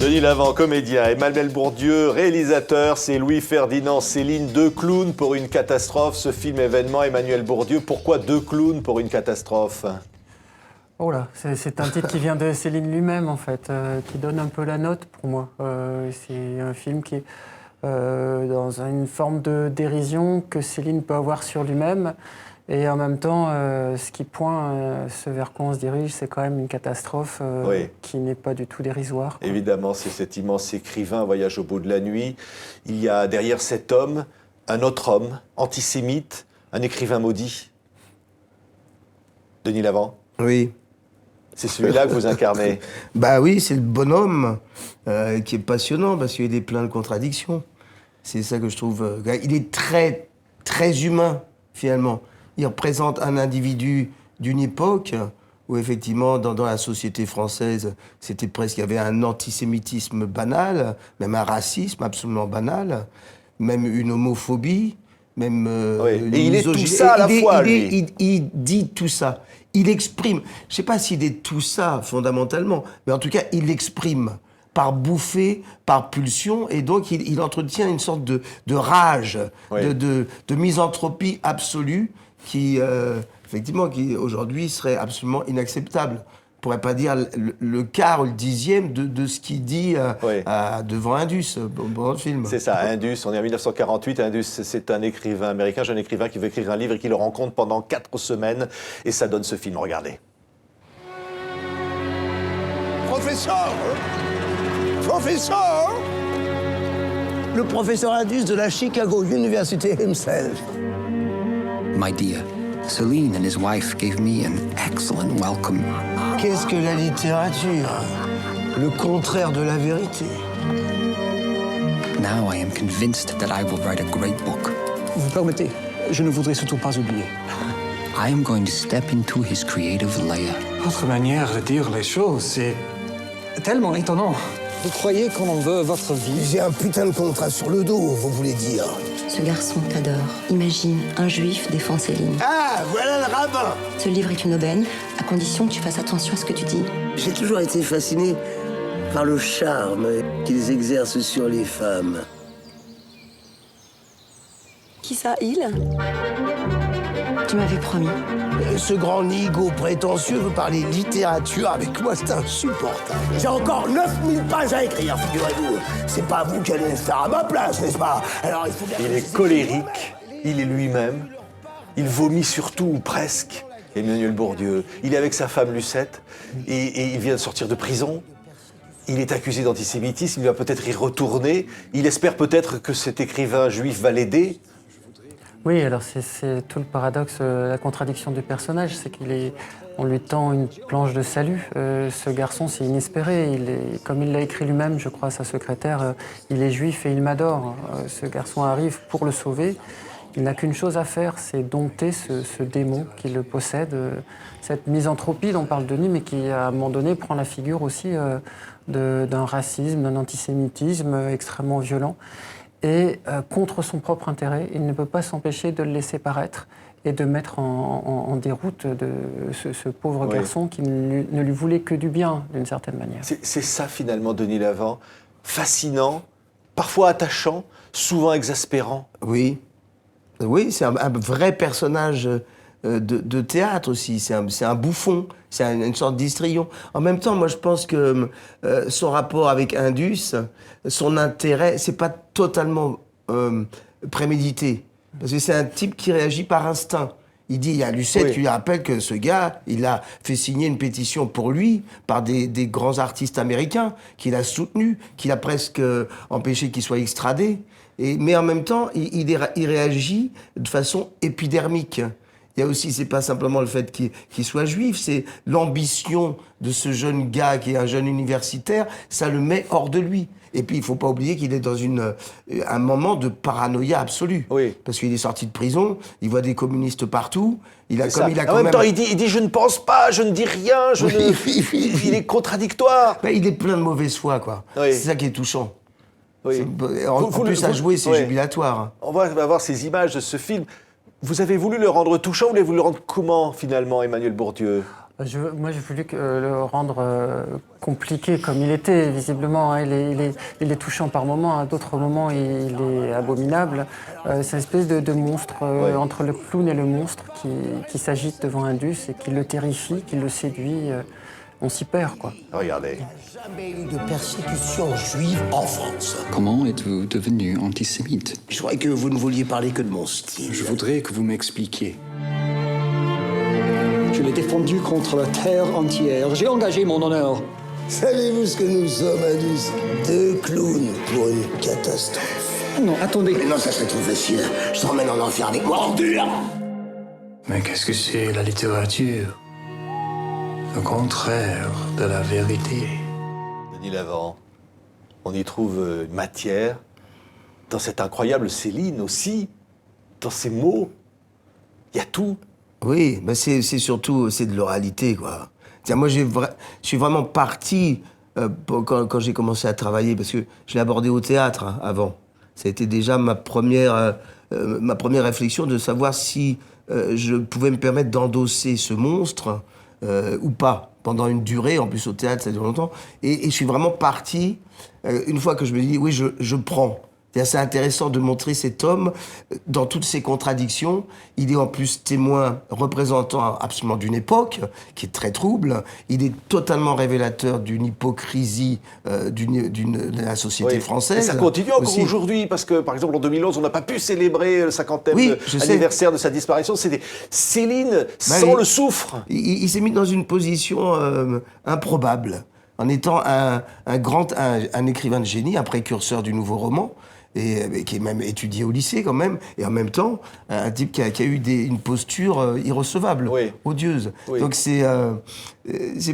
Denis Lavant, comédien, Emmanuel Bourdieu, réalisateur, c'est Louis-Ferdinand Céline, deux clowns pour une catastrophe. Ce film événement, Emmanuel Bourdieu, pourquoi deux clowns pour une catastrophe? Oh là, c'est un titre qui vient de Céline lui-même en fait, qui donne un peu la note pour moi. C'est un film qui est dans une forme de dérision que Céline peut avoir sur lui-même. Et en même temps, ce qui pointe, ce vers quoi on se dirige, c'est quand même une catastrophe Oui. qui n'est pas du tout dérisoire. Évidemment, c'est cet immense écrivain, Voyage au bout de la nuit. Il y a derrière cet homme, un autre homme, antisémite, un écrivain maudit. Denis Lavant? Oui. C'est celui-là que vous incarnez. Bah oui, c'est le bonhomme qui est passionnant parce qu'il est plein de contradictions. C'est ça que je trouve... il est très, très humain, finalement. Il représente un individu d'une époque où, effectivement, dans la société française, c'était presque... Il y avait un antisémitisme banal, même un racisme absolument banal, même une homophobie, même... Oui. une Et il est tout misogynie. ça à la fois, lui. Il dit tout ça. Il exprime. Je ne sais pas s'il est tout ça, fondamentalement, mais en tout cas, il l'exprime par bouffée, par pulsion, et donc il entretient une sorte de rage, Oui. de misanthropie absolue qui, effectivement, qui aujourd'hui serait absolument inacceptable. On pourrait pas dire le quart ou le dixième de ce qu'il dit Oui. devant Indus, dans le film. C'est ça, Indus, on est en 1948. Indus, c'est un écrivain américain, jeune écrivain qui veut écrire un livre et qui le rencontre pendant 4 semaines. Et ça donne ce film, regardez. Professeur! Professeur! Le professeur Indus de la Chicago University himself. My dear, Celine and his wife gave me an excellent welcome. Qu'est-ce que la littérature? Le contraire de la vérité. Now I am convinced that I will write a great book. Vous permettez, je ne voudrais surtout pas oublier. I am going to step into his creative lair. Votre manière de dire les choses, c'est tellement étonnant. Vous croyez qu'on en veut votre vie? J'ai un putain de contrat sur le dos, vous voulez dire. Ce garçon t'adore. Imagine, un juif défend Céline. Ah, voilà le rabbin! Ce livre est une aubaine, à condition que tu fasses attention à ce que tu dis. J'ai toujours été fasciné par le charme qu'ils exercent sur les femmes. Qui ça, il? Tu m'avais promis. Ce grand nigo prétentieux veut parler littérature avec moi, c'est insupportable. J'ai encore 9000 pages à écrire, figurez-vous. C'est pas vous qui allez le faire à ma place, n'est-ce pas? Alors il faut bien... Il est colérique, il est lui-même, il vomit surtout, ou presque, Emmanuel Bourdieu. Il est avec sa femme Lucette, et il vient de sortir de prison. Il est accusé d'antisémitisme, il va peut-être y retourner. Il espère peut-être que cet écrivain juif va l'aider. Oui, alors c'est tout le paradoxe, la contradiction du personnage, c'est on lui tend une planche de salut. Ce garçon, c'est inespéré. Comme il l'a écrit lui-même, je crois, à sa secrétaire, il est juif et il m'adore. Ce garçon arrive pour le sauver. Il n'a qu'une chose à faire, c'est dompter ce démon qui le possède, cette misanthropie dont parle Denis, mais qui, à un moment donné, prend la figure aussi d'un racisme, d'un antisémitisme extrêmement violent. Et contre son propre intérêt, il ne peut pas s'empêcher de le laisser paraître et de mettre en déroute ce pauvre garçon qui ne lui voulait que du bien, d'une certaine manière. C'est ça, finalement, Denis Lavant. Fascinant, parfois attachant, souvent exaspérant. Oui. Oui, c'est un vrai personnage de théâtre aussi. C'est un bouffon, c'est une sorte d'histrion. En même temps, moi, je pense que son rapport avec Indus, son intérêt, c'est pas totalement prémédité. Parce que c'est un type qui réagit par instinct. Il dit, il y a Lucette qui lui rappelle que ce gars, il a fait signer une pétition pour lui par des grands artistes américains, qu'il a soutenu, qu'il a presque empêché qu'il soit extradé. Mais en même temps, il réagit de façon épidermique. Il y a aussi, c'est pas simplement le fait qu'il soit juif, c'est l'ambition de ce jeune gars qui est un jeune universitaire, ça le met hors de lui. Et puis, il faut pas oublier qu'il est dans un moment de paranoïa absolue. Oui. Parce qu'il est sorti de prison, il voit des communistes partout. En même temps, il dit je ne pense pas, je ne dis rien, il est contradictoire. Ben, il est plein de mauvaise foi, quoi. Oui. C'est ça qui est touchant. Oui. En plus, à jouer, c'est jubilatoire. On va voir ces images de ce film. Vous avez voulu le rendre touchant, vous voulez le rendre comment, finalement, Emmanuel Bourdieu? Moi, j'ai voulu le rendre compliqué comme il était, visiblement. Hein. Il est touchant par moments, à d'autres moments, il est abominable. C'est une espèce de monstre entre le clown et le monstre qui s'agite devant Indus et qui le terrifie, qui le séduit. On s'y perd, quoi. Regardez. Jamais eu de persécution juive en France. Comment êtes-vous devenu antisémite? Je croyais que vous ne vouliez parler que de mon style. Je voudrais que vous m'expliquiez. Je l'ai défendu contre la terre entière. J'ai engagé mon honneur. Savez-vous ce que nous sommes, Indus? Deux clowns pour une catastrophe. Non, attendez. Mais non, ça serait trop facile. Je t'emmène en enfer avec moi, ordure! Mais qu'est-ce que c'est la littérature? Le contraire de la vérité. Denis Lavant, on y trouve une matière dans cette incroyable Céline aussi, dans ses mots. Il y a tout. Oui, bah c'est surtout c'est de l'oralité, quoi. C'est-à-dire, moi, je suis vraiment parti quand j'ai commencé à travailler, parce que je l'ai abordé au théâtre avant. Ça a été déjà ma première réflexion de savoir si je pouvais me permettre d'endosser ce monstre ou pas, pendant une durée. En plus, au théâtre, ça dure longtemps. Et je suis vraiment parti, une fois que je me dis, oui, je prends. C'est intéressant de montrer cet homme dans toutes ses contradictions. Il est en plus témoin, représentant absolument d'une époque qui est très trouble. Il est totalement révélateur d'une hypocrisie de la société française. Et ça continue encore aussi. Aujourd'hui, parce que, par exemple, en 2011, on n'a pas pu célébrer le 50e anniversaire de sa disparition. C'était Céline sans le soufre. Il s'est mis dans une position improbable, en étant un écrivain de génie, un précurseur du nouveau roman, et qui est même étudié au lycée quand même, et en même temps, un type qui a eu une posture irrecevable, odieuse. Oui. Donc c'est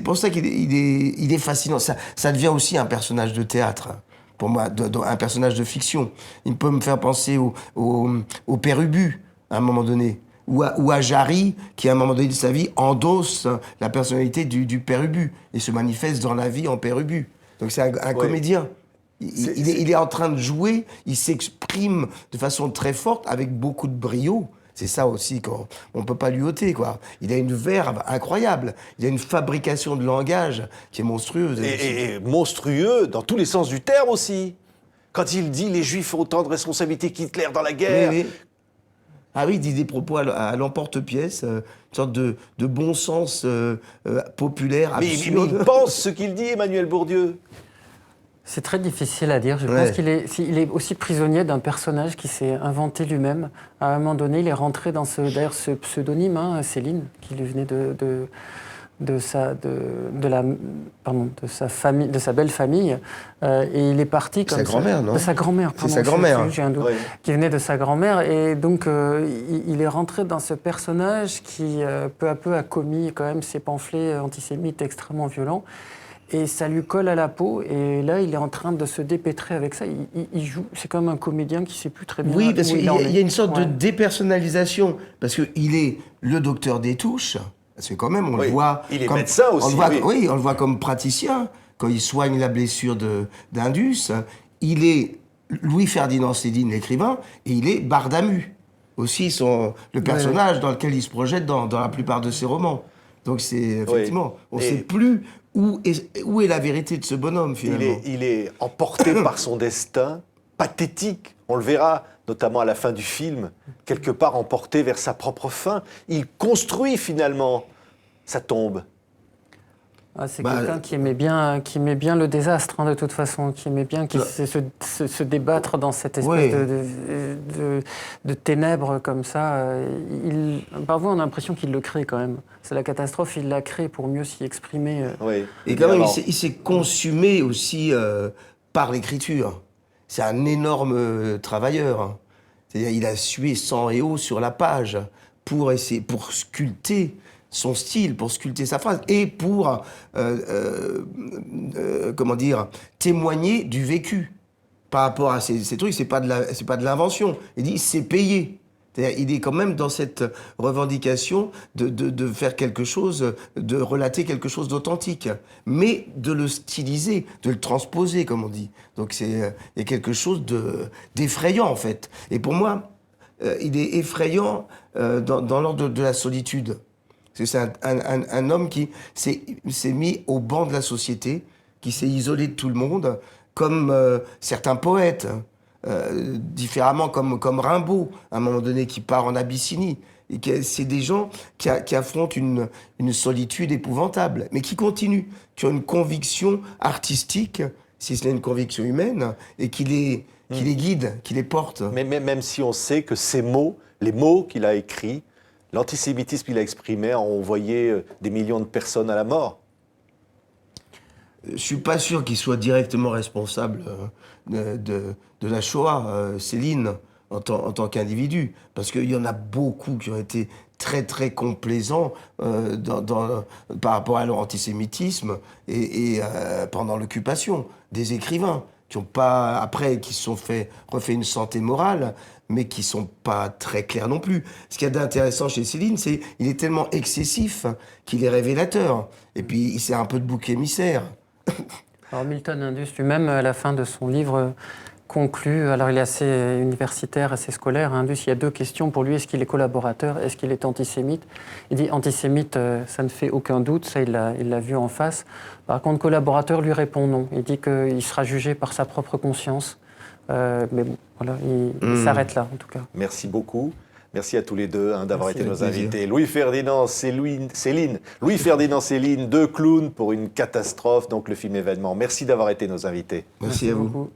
pour ça qu'il est fascinant. Ça devient aussi un personnage de théâtre, pour moi, un personnage de fiction. Il peut me faire penser au Père Ubu, à un moment donné, ou à Jarry, qui à un moment donné de sa vie endosse la personnalité du Père Ubu, et se manifeste dans la vie en Père Ubu. Donc c'est un comédien. Il est en train de jouer, il s'exprime de façon très forte, avec beaucoup de brio. C'est ça aussi qu'on ne peut pas lui ôter, quoi. Il a une verve incroyable, il a une fabrication de langage qui est monstrueuse. Et monstrueux dans tous les sens du terme aussi. Quand il dit « les Juifs ont autant de responsabilités qu'Hitler dans la guerre oui. Ah oui, il dit des propos à l'emporte-pièce, une sorte de bon sens populaire, absurde. Mais il pense ce qu'il dit, Emmanuel Bourdieu. C'est très difficile à dire. Je pense qu'il est aussi prisonnier d'un personnage qui s'est inventé lui-même. À un moment donné, il est rentré dans ce pseudonyme, hein, Céline, qui lui venait de sa famille, de sa belle famille, et il est parti comme sa grand-mère, non? De sa grand-mère, c'est sa grand-mère. J'ai un doute. Qui venait de sa grand-mère, et donc il est rentré dans ce personnage qui peu à peu a commis quand même ces pamphlets antisémites extrêmement violents. Et ça lui colle à la peau, et là, il est en train de se dépêtrer avec ça. Il joue, c'est comme un comédien qui ne sait plus très bien. Oui, parce qu'il y a une sorte de dépersonnalisation, parce qu'il est le docteur des touches, parce que quand même, on le voit... Il est médecin aussi. On le voit comme praticien, quand il soigne la blessure d'Indus. Il est Louis-Ferdinand Céline, l'écrivain, et il est Bardamu, aussi le personnage dans lequel il se projette dans la plupart de ses romans. Donc c'est effectivement, on ne sait plus où est la vérité de ce bonhomme, finalement. Il est emporté par son destin, pathétique. On le verra, notamment à la fin du film, quelque part emporté vers sa propre fin. Il construit finalement sa tombe. C'est quelqu'un qui aimait bien le désastre, hein, de toute façon, qui aimait bien se débattre dans cette espèce de ténèbres comme ça. Parfois, on a l'impression qu'il le crée quand même. C'est la catastrophe, il l'a créé pour mieux s'y exprimer. Et quand même, il s'est consumé aussi par l'écriture. C'est un énorme travailleur. Hein. C'est-à-dire, il a sué sang et eau sur la page pour sculpter son style, pour sculpter sa phrase, et pour, témoigner du vécu. Par rapport à ces trucs, c'est pas de l'invention. Il dit, c'est payé. C'est-à-dire, il est quand même dans cette revendication de faire quelque chose, de relater quelque chose d'authentique, mais de le styliser, de le transposer, comme on dit. Donc il y a quelque chose d'effrayant, en fait. Et pour moi, il est effrayant dans l'ordre de la solitude. Parce que c'est un homme qui s'est mis au banc de la société, qui s'est isolé de tout le monde, comme certains poètes, différemment comme Rimbaud, à un moment donné, qui part en Abyssinie. Et c'est des gens qui affrontent une solitude épouvantable, mais qui continuent, qui ont une conviction artistique, si ce n'est une conviction humaine, et qui les guide, qui les porte. Mais même si on sait que ces mots, les mots qu'il a écrits, l'antisémitisme qu'il a exprimé, ont envoyé des millions de personnes à la mort. Je suis pas sûr qu'il soit directement responsable de la Shoah, Céline, en tant qu'individu, parce qu'il y en a beaucoup qui ont été très très complaisants par rapport à leur antisémitisme et pendant l'occupation, des écrivains qui ont pas après qui se sont refait une santé morale, mais qui sont pas très clairs non plus. Ce qu'il y a d'intéressant chez Céline, c'est il est tellement excessif qu'il est révélateur, et puis c'est un peu de bouc émissaire. Alors Milton Indus lui-même, à la fin de son livre, conclut, alors il est assez universitaire, assez scolaire, Indus, il y a deux questions pour lui, est-ce qu'il est collaborateur, est-ce qu'il est antisémite? Il dit antisémite, ça ne fait aucun doute, ça il l'a vu en face. Par contre, collaborateur lui répond non, il dit qu'il sera jugé par sa propre conscience. Mais bon, voilà, il s'arrête là en tout cas. Merci beaucoup. Merci à tous les deux d'avoir été nos plaisir. invités. Louis-Ferdinand Céline, Louis-Ferdinand Céline, deux clowns pour une catastrophe, donc le film événement. Merci d'avoir été nos invités. Merci à vous. beaucoup.